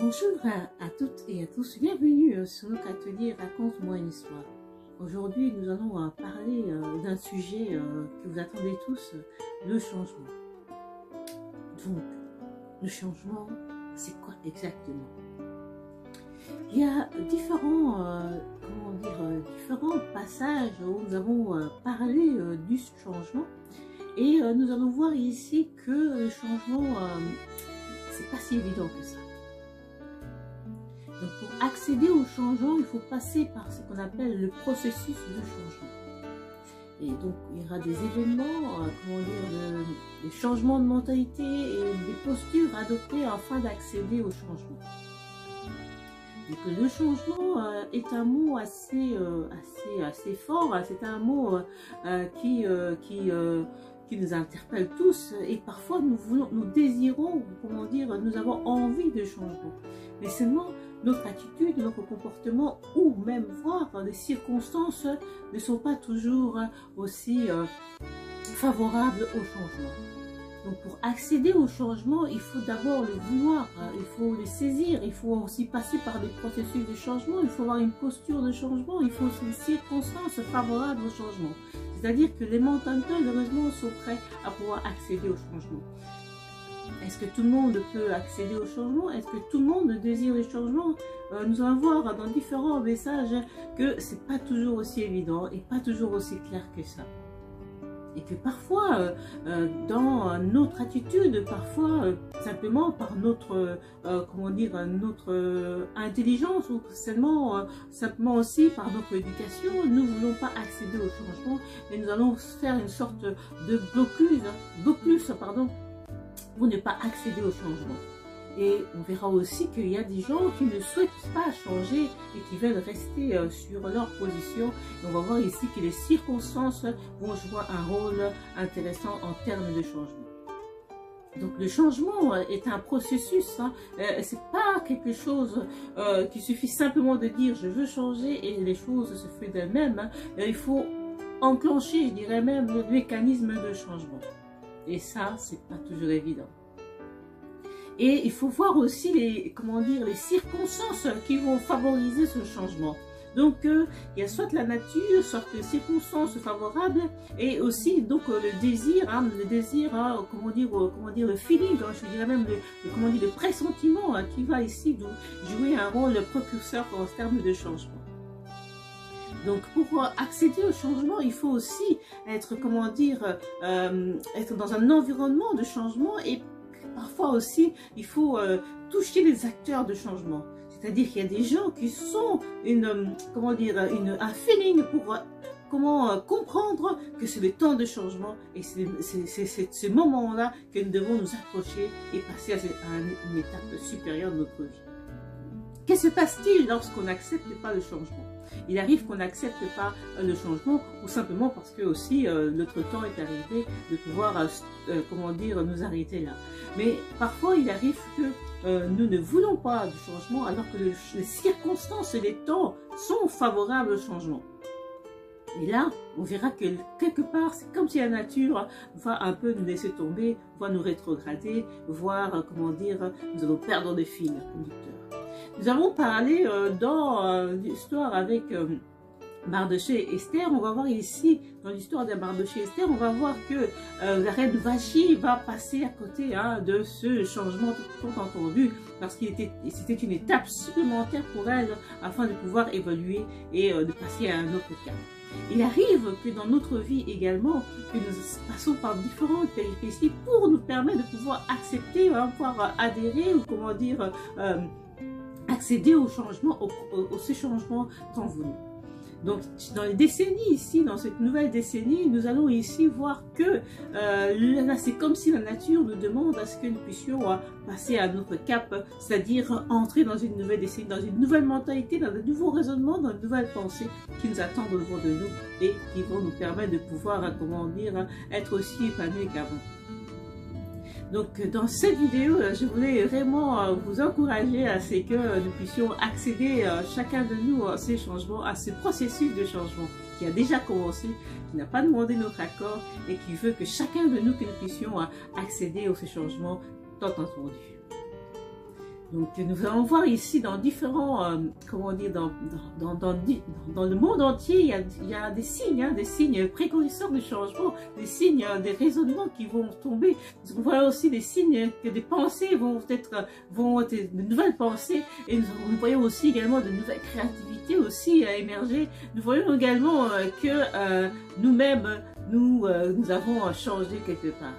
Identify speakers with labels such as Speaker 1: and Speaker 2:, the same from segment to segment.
Speaker 1: Bonjour à toutes et à tous, bienvenue sur notre atelier Raconte-moi une histoire. Aujourd'hui, nous allons parler d'un sujet que vous attendez tous, le changement. Donc, le changement, c'est quoi exactement? Il y a différents passages où nous avons parlé du changement et nous allons voir ici que le changement, c'est pas si évident que ça. Donc, pour accéder au changement, il faut passer par ce qu'on appelle le processus de changement. Et donc, il y aura des événements, des changements de mentalité et des postures adoptées afin d'accéder au changement. Donc, le changement est un mot assez fort, c'est un mot qui nous interpelle tous et parfois nous désirons, nous avons envie de changement. Mais seulement notre attitude, notre comportement ou même voire les circonstances ne sont pas toujours aussi favorables au changement. Donc pour accéder au changement, il faut d'abord le vouloir, il faut le saisir, il faut aussi passer par des processus de changement, il faut avoir une posture de changement, il faut aussi des circonstances favorables au changement. C'est-à-dire que les mentantins, heureusement, sont prêts à pouvoir accéder au changement. Est-ce que tout le monde peut accéder au changement? Est-ce que tout le monde désire le changement? Nous allons voir dans différents messages que c'est pas toujours aussi évident et pas toujours aussi clair que ça. Et que parfois, dans notre attitude, parfois simplement par notre, notre intelligence ou simplement aussi par notre éducation, nous ne voulons pas accéder au changement et nous allons faire une sorte de blocus, pour ne pas accéder au changement. Et on verra aussi qu'il y a des gens qui ne souhaitent pas changer et qui veulent rester sur leur position. Et on va voir ici que les circonstances vont jouer un rôle intéressant en termes de changement. Donc le changement est un processus, c'est pas quelque chose qui suffit simplement de dire je veux changer et les choses se font d'elles-mêmes. Il faut enclencher, je dirais même, le mécanisme de changement. Et ça, c'est pas toujours évident. Et il faut voir aussi les circonstances qui vont favoriser ce changement. Donc, il y a soit la nature, soit les circonstances favorables, et aussi donc le désir, le feeling, je dirais même le pressentiment qui va ici jouer un rôle précurseur en termes de changement. Donc, pour accéder au changement, il faut aussi être, être dans un environnement de changement et parfois aussi, il faut toucher les acteurs de changement. C'est-à-dire qu'il y a des gens qui sont un feeling pour comprendre que c'est le temps de changement et c'est ce moment-là que nous devons nous approcher et passer à une étape supérieure de notre vie. Que se passe-t-il lorsqu'on n'accepte pas le changement? Il arrive qu'on n'accepte pas le changement ou simplement parce que aussi notre temps est arrivé de pouvoir, nous arrêter là. Mais parfois il arrive que nous ne voulons pas du changement alors que les circonstances et les temps sont favorables au changement. Et là, on verra que quelque part, c'est comme si la nature va un peu nous laisser tomber, va nous rétrograder, voire, nous allons perdre des fils conducteurs. Nous avons parlé dans l'histoire avec Mardochée et Esther. On va voir ici, dans l'histoire de Mardochée et Esther, on va voir que la reine Vashti va passer à côté de ce changement tout entendu, parce que c'était une étape supplémentaire pour elle afin de pouvoir évoluer et de passer à un autre cap. Il arrive que dans notre vie également, que nous passons par différentes péripéties pour nous permettre de pouvoir accepter, pouvoir adhérer ou accéder au changement, ces changements tant voulus. Donc, dans les décennies ici, dans cette nouvelle décennie, nous allons ici voir que c'est comme si la nature nous demande à ce que nous puissions passer à notre cap, c'est-à-dire entrer dans une nouvelle décennie, dans une nouvelle mentalité, dans de nouveaux raisonnements, dans de nouvelles pensées qui nous attendent au devant de nous et qui vont nous permettre de pouvoir, être aussi épanouis qu'avant. Donc dans cette vidéo, je voulais vraiment vous encourager à ce que nous puissions accéder chacun de nous à ces changements, à ce processus de changement qui a déjà commencé, qui n'a pas demandé notre accord et qui veut que chacun de nous, que nous puissions accéder à ces changements tant entendus. Donc nous allons voir ici dans différents, comment dire, dans le monde entier, il y a des signes, hein, des signes précurseurs du changement, des signes, des raisonnements qui vont tomber. Nous voyons aussi des signes que des pensées vont être de nouvelles pensées, et nous voyons aussi également de nouvelles créativités aussi émerger. Nous voyons également que nous-mêmes, nous avons changé quelque part.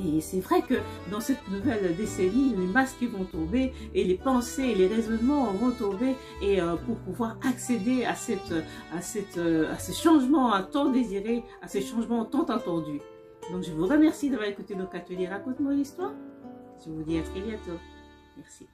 Speaker 1: Et c'est vrai que dans cette nouvelle décennie, les masques vont tomber et les pensées et les raisonnements vont tomber, et pour pouvoir accéder à ce changement tant désiré, à ce changement tant attendu. Donc je vous remercie d'avoir écouté nos ateliers Raconte-moi l'histoire. Je vous dis à très bientôt. Merci.